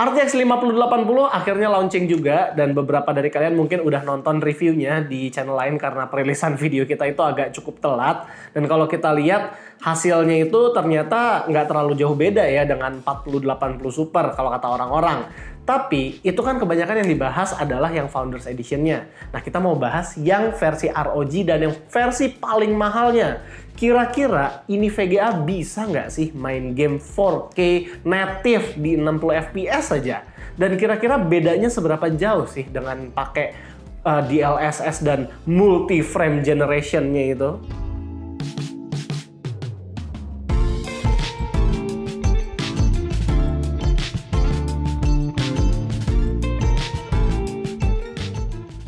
RTX 5080 akhirnya launching juga, dan beberapa dari kalian mungkin udah nonton reviewnya di channel lain karena perilisan video kita itu agak cukup telat. Dan kalau kita lihat hasilnya itu ternyata nggak terlalu jauh beda ya dengan 4080 Super kalau kata orang-orang. Tapi itu kan kebanyakan yang dibahas adalah yang Founders Edition-nya. Nah, kita mau bahas yang versi ROG dan yang versi paling mahalnya. Kira-kira ini VGA bisa nggak sih main game 4K native di 60 FPS saja? Dan kira-kira bedanya seberapa jauh sih dengan pakai DLSS dan multi-frame generation-nya itu?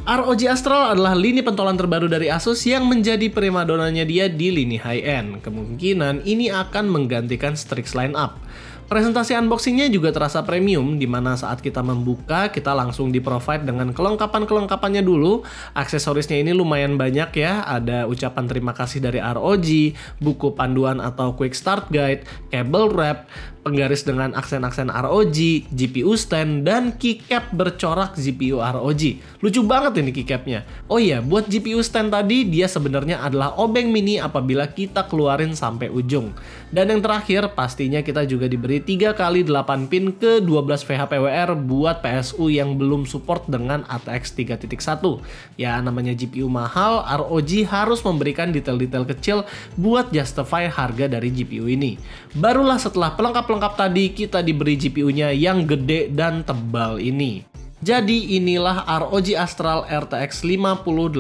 ROG Astral adalah lini pentolan terbaru dari Asus yang menjadi primadonanya dia di lini high-end. Kemungkinan ini akan menggantikan Strix lineup. Presentasi unboxingnya juga terasa premium, di mana saat kita membuka, kita langsung di-provide dengan kelengkapan-kelengkapannya dulu. Aksesorisnya ini lumayan banyak ya, ada ucapan terima kasih dari ROG, buku panduan atau quick start guide, cable wrap, penggaris dengan aksen-aksen ROG, GPU stand, dan keycap bercorak GPU ROG. Lucu banget ini keycapnya. Oh iya, buat GPU stand tadi, dia sebenarnya adalah obeng mini apabila kita keluarin sampai ujung. Dan yang terakhir, pastinya kita juga diberi 3x8 pin ke 12 VHPWR buat PSU yang belum support dengan ATX 3.1. Ya, namanya GPU mahal, ROG harus memberikan detail-detail kecil buat justify harga dari GPU ini. Barulah setelah pelengkap-pelengkap tadi, kita diberi GPU-nya yang gede dan tebal ini. Jadi inilah ROG Astral RTX 5080.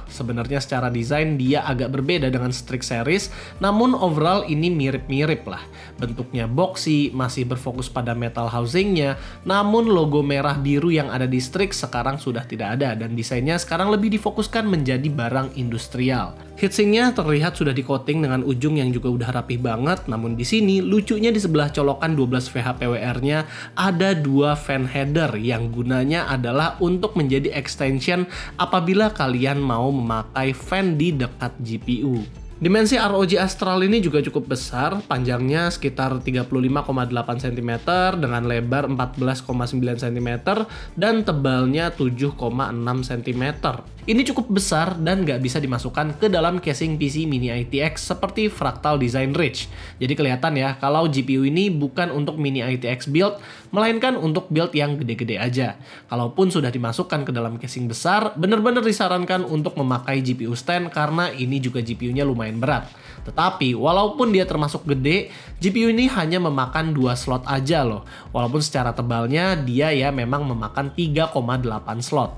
Sebenarnya secara desain dia agak berbeda dengan Strix series, namun overall ini mirip-mirip lah. Bentuknya boxy, masih berfokus pada metal housingnya, namun logo merah biru yang ada di Strix sekarang sudah tidak ada, dan desainnya sekarang lebih difokuskan menjadi barang industrial. Heatsinknya terlihat sudah di-coating dengan ujung yang juga udah rapih banget, namun di sini lucunya di sebelah colokan 12 VHPWR-nya ada dua fan header yang gunanya adalah untuk menjadi extension apabila kalian mau memakai fan di dekat GPU. Dimensi ROG Astral ini juga cukup besar, panjangnya sekitar 35,8 cm dengan lebar 14,9 cm dan tebalnya 7,6 cm. Ini cukup besar dan nggak bisa dimasukkan ke dalam casing PC Mini ITX seperti Fractal Design Ridge. Jadi kelihatan ya kalau GPU ini bukan untuk Mini ITX build, melainkan untuk build yang gede-gede aja. Kalaupun sudah dimasukkan ke dalam casing besar, benar-benar disarankan untuk memakai GPU stand karena ini juga GPU-nya lumayan berat. Tetapi walaupun dia termasuk gede, GPU ini hanya memakan 2 slot aja loh. Walaupun secara tebalnya dia ya memang memakan 3,8 slot.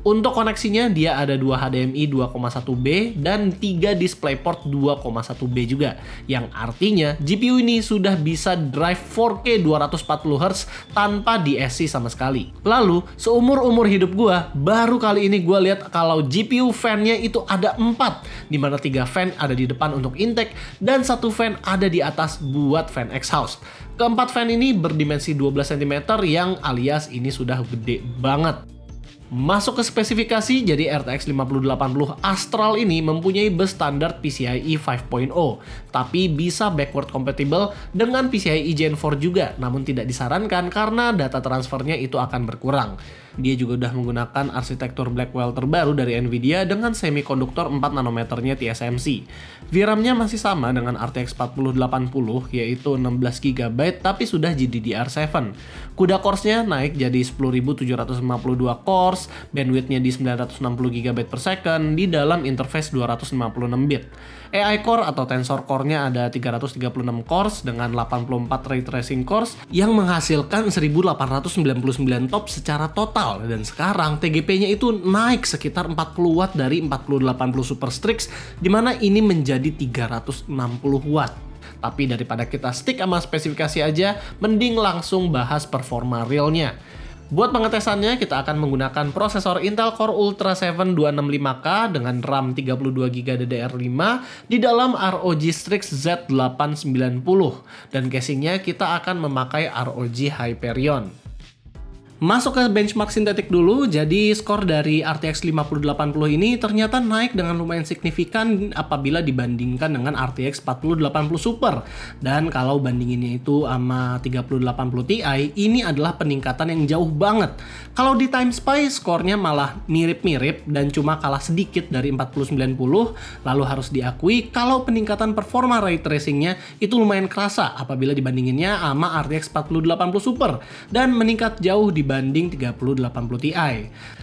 Untuk koneksinya dia ada 2 HDMI 2,1B dan 3 DisplayPort 2,1B juga. Yang artinya GPU ini sudah bisa drive 4K 240Hz tanpa DSC sama sekali. Lalu seumur-umur hidup gua, baru kali ini gua lihat kalau GPU fan-nya itu ada 4, dimana 3 fan ada di depan untuk intake dan 1 fan ada di atas buat fan exhaust. Keempat fan ini berdimensi 12 cm yang alias ini sudah gede banget. Masuk ke spesifikasi, jadi RTX 5080 Astral ini mempunyai bus standar PCIe 5.0, tapi bisa backward compatible dengan PCIe Gen 4 juga, namun tidak disarankan karena data transfernya itu akan berkurang. Dia juga udah menggunakan arsitektur Blackwell terbaru dari Nvidia dengan semikonduktor 4 nanometernya TSMC. VRAM-nya masih sama dengan RTX 4080 yaitu 16GB tapi sudah GDDR7. CUDA cores-nya naik jadi 10.752 cores, bandwidth-nya di 960GB per second di dalam interface 256 bit. AI core atau tensor core-nya ada 336 cores dengan 84 ray tracing cores yang menghasilkan 1899 TOP secara total, dan sekarang TGP-nya itu naik sekitar 40 watt dari 4080 Super Strix, dimana ini menjadi 360 watt. Tapi daripada kita stick sama spesifikasi aja, mending langsung bahas performa realnya. Buat pengetesannya, kita akan menggunakan prosesor Intel Core Ultra 7 265K dengan RAM 32GB DDR5 di dalam ROG Strix Z890, dan casingnya kita akan memakai ROG Hyperion. Masuk ke benchmark sintetik dulu, jadi skor dari RTX 5080 ini ternyata naik dengan lumayan signifikan apabila dibandingkan dengan RTX 4080 Super. Dan kalau bandinginnya itu sama 3080 Ti, ini adalah peningkatan yang jauh banget. Kalau di Time Spy skornya malah mirip-mirip dan cuma kalah sedikit dari 4090, lalu harus diakui kalau peningkatan performa ray tracingnya itu lumayan kerasa apabila dibandinginnya sama RTX 4080 Super dan meningkat jauh dibanding 3080 Ti.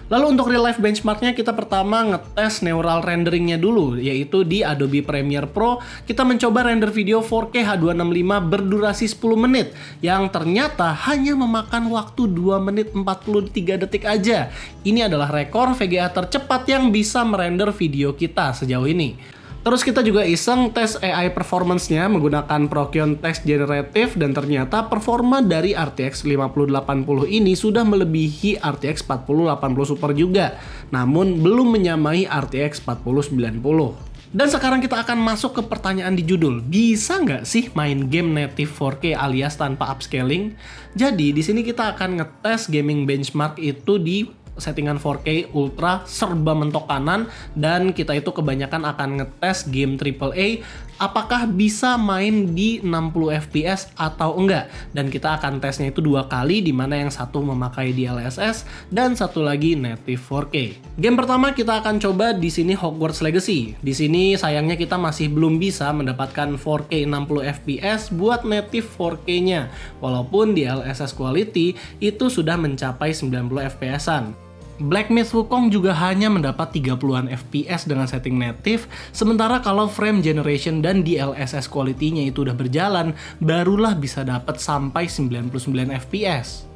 Lalu untuk real life benchmarknya kita pertama ngetes neural renderingnya dulu, yaitu di Adobe Premiere Pro kita mencoba render video 4K H265 berdurasi 10 menit yang ternyata hanya memakan waktu 2 menit 43 detik aja. Ini adalah rekor VGA tercepat yang bisa merender video kita sejauh ini. Terus kita juga iseng tes AI performance-nya menggunakan Prokion Text Generative dan ternyata performa dari RTX 5080 ini sudah melebihi RTX 4080 Super juga, namun belum menyamai RTX 4090. Dan sekarang kita akan masuk ke pertanyaan di judul, bisa nggak sih main game native 4K alias tanpa upscaling? Jadi di sini kita akan ngetes gaming benchmark itu di settingan 4K Ultra serba mentok kanan, dan kita itu kebanyakan akan ngetes game AAA apakah bisa main di 60 fps atau enggak. Dan kita akan tesnya itu 2 kali, dimana yang satu memakai DLSS dan satu lagi native 4K. Game pertama kita akan coba di sini Hogwarts Legacy. Di sini sayangnya kita masih belum bisa mendapatkan 4K 60 fps buat native 4K-nya, walaupun DLSS quality itu sudah mencapai 90 fps-an. Black Myth Wukong juga hanya mendapat 30-an FPS dengan setting native, sementara kalau frame generation dan DLSS quality-nya itu udah berjalan, barulah bisa dapat sampai 99 FPS.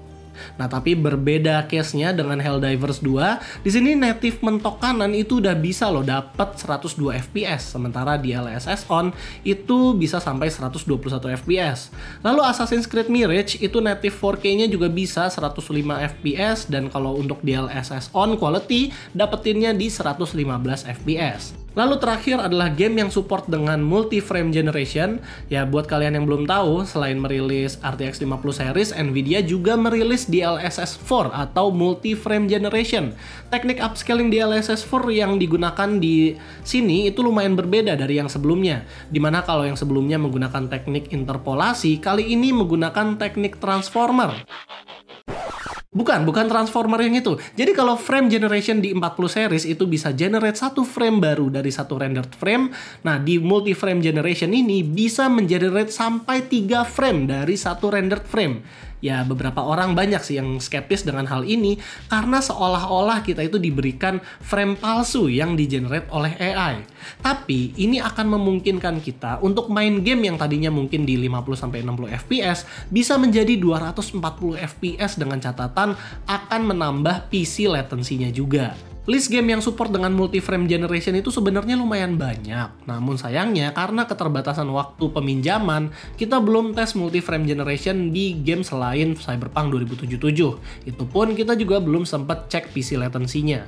Nah, tapi berbeda case-nya dengan Helldivers 2. Di sini native mentok kanan itu udah bisa loh dapat 102 FPS, sementara DLSS on itu bisa sampai 121 FPS. Lalu Assassin's Creed Mirage itu native 4K-nya juga bisa 105 FPS, dan kalau untuk DLSS on quality dapetinnya di 115 FPS. Lalu terakhir adalah game yang support dengan multi-frame generation. Ya, buat kalian yang belum tahu, selain merilis RTX 50 series, Nvidia juga merilis DLSS 4 atau multi-frame generation. Teknik upscaling DLSS 4 yang digunakan di sini itu lumayan berbeda dari yang sebelumnya. Dimana kalau yang sebelumnya menggunakan teknik interpolasi, kali ini menggunakan teknik transformer. Bukan transformer yang itu. Jadi kalau frame generation di 40 series itu bisa generate satu frame baru dari satu rendered frame. Nah, di multi frame generation ini bisa mengenerate sampai 3 frame dari satu rendered frame. Ya, beberapa orang banyak sih yang skeptis dengan hal ini karena seolah-olah kita itu diberikan frame palsu yang di-generate oleh AI. Tapi ini akan memungkinkan kita untuk main game yang tadinya mungkin di 50-60 FPS bisa menjadi 240 FPS dengan catatan akan menambah PC latency-nya juga. List game yang support dengan multi-frame generation itu sebenarnya lumayan banyak. Namun sayangnya karena keterbatasan waktu peminjaman, kita belum tes multi-frame generation di game selain Cyberpunk 2077. Itu pun kita juga belum sempat cek PC latency-nya.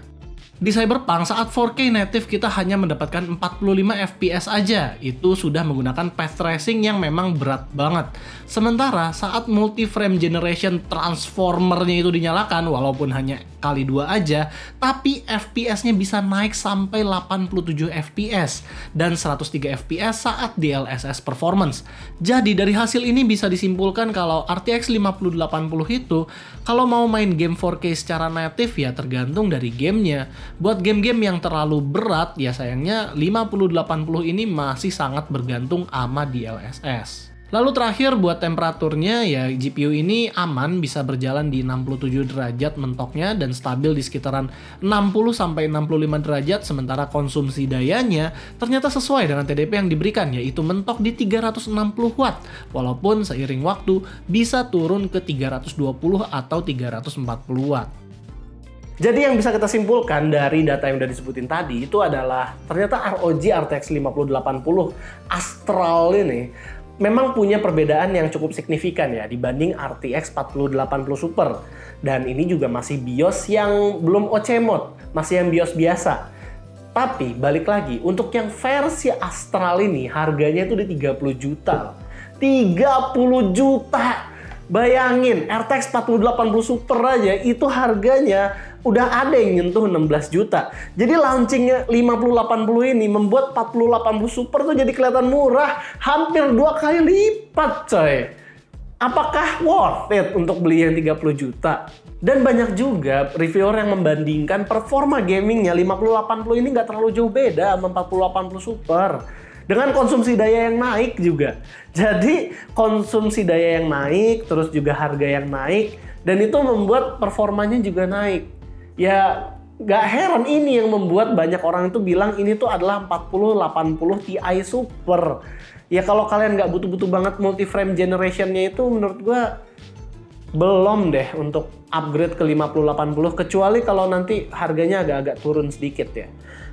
Di Cyberpunk saat 4K native kita hanya mendapatkan 45 FPS aja. Itu sudah menggunakan path tracing yang memang berat banget. Sementara saat multi-frame generation transformernya itu dinyalakan, walaupun hanya kali 2 aja, tapi FPS-nya bisa naik sampai 87 FPS dan 103 FPS saat DLSS performance. Jadi dari hasil ini bisa disimpulkan kalau RTX 5080 itu kalau mau main game 4K secara native ya tergantung dari gamenya. Buat game-game yang terlalu berat, ya sayangnya 5080 ini masih sangat bergantung sama DLSS. Lalu terakhir buat temperaturnya, ya GPU ini aman bisa berjalan di 67 derajat mentoknya dan stabil di sekitaran 60-65 derajat, sementara konsumsi dayanya ternyata sesuai dengan TDP yang diberikan, yaitu mentok di 360 Watt, walaupun seiring waktu bisa turun ke 320 atau 340 Watt. Jadi yang bisa kita simpulkan dari data yang udah disebutin tadi itu adalah ternyata ROG RTX 5080 Astral ini memang punya perbedaan yang cukup signifikan ya dibanding RTX 4080 Super. Dan ini juga masih BIOS yang belum OC mode, masih yang BIOS biasa. Tapi balik lagi, untuk yang versi Astral ini harganya itu di 30 juta. 30 juta! Bayangin, RTX 4080 Super aja itu harganya udah ada yang nyentuh 16 juta. Jadi launchingnya 5080 ini membuat 4080 Super tuh jadi kelihatan murah. Hampir 2 kali lipat coy. Apakah worth it untuk beli yang 30 juta? Dan banyak juga reviewer yang membandingkan performa gamingnya 5080 ini nggak terlalu jauh beda sama 4080 Super. Dengan konsumsi daya yang naik juga. Jadi konsumsi daya yang naik, terus juga harga yang naik, dan itu membuat performanya juga naik. Ya gak heran ini yang membuat banyak orang itu bilang ini tuh adalah 4080 Ti Super. Ya kalau kalian gak butuh-butuh banget multi-frame generationnya itu menurut gua belum deh untuk upgrade ke 5080, kecuali kalau nanti harganya agak-agak turun sedikit ya.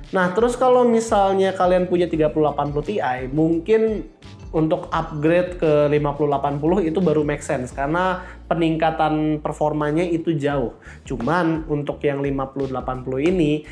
Nah terus kalau misalnya kalian punya 3080 Ti, mungkin untuk upgrade ke 5080 itu baru make sense karena peningkatan performanya itu jauh. Cuman untuk yang 5080 ini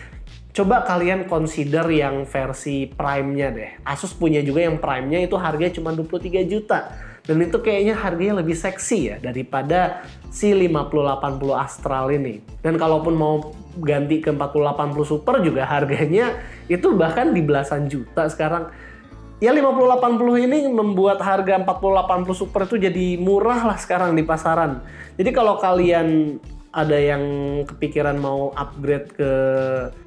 coba kalian consider yang versi Prime-nya deh. Asus punya juga yang Prime-nya itu harganya cuma 23 juta. Dan itu kayaknya harganya lebih seksi ya daripada si 5080 Astral ini. Dan kalaupun mau ganti ke 4080 Super juga harganya itu bahkan di belasan juta sekarang. Ya 5080 ini membuat harga 4080 Super itu jadi murah lah sekarang di pasaran. Jadi kalau kalian ada yang kepikiran mau upgrade ke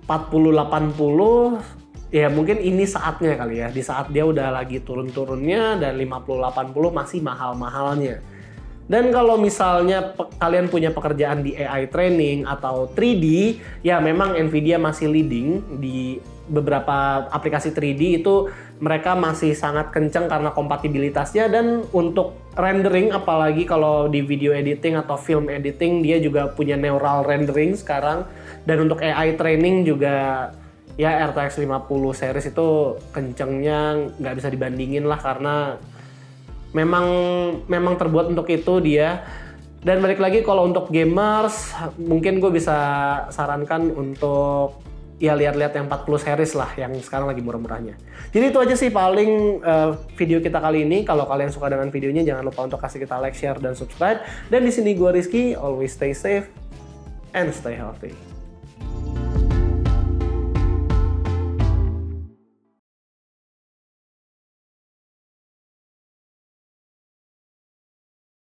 4080, ya mungkin ini saatnya kali ya. Di saat dia udah lagi turun-turunnya dan 5080 masih mahal-mahalnya. Dan kalau misalnya kalian punya pekerjaan di AI training atau 3D, ya memang Nvidia masih leading di beberapa aplikasi 3D itu mereka masih sangat kenceng karena kompatibilitasnya, dan untuk rendering apalagi kalau di video editing atau film editing dia juga punya neural rendering sekarang, dan untuk AI training juga ya RTX 50 series itu kencengnya nggak bisa dibandingin lah karena memang terbuat untuk itu dia. Dan balik lagi kalau untuk gamers mungkin gue bisa sarankan untuk ya lihat-lihat yang 40 series lah yang sekarang lagi murah-murahnya. Jadi itu aja sih paling video kita kali ini. Kalau kalian suka dengan videonya jangan lupa untuk kasih kita like, share, dan subscribe. Dan di sini gue Rizky, always stay safe and stay healthy.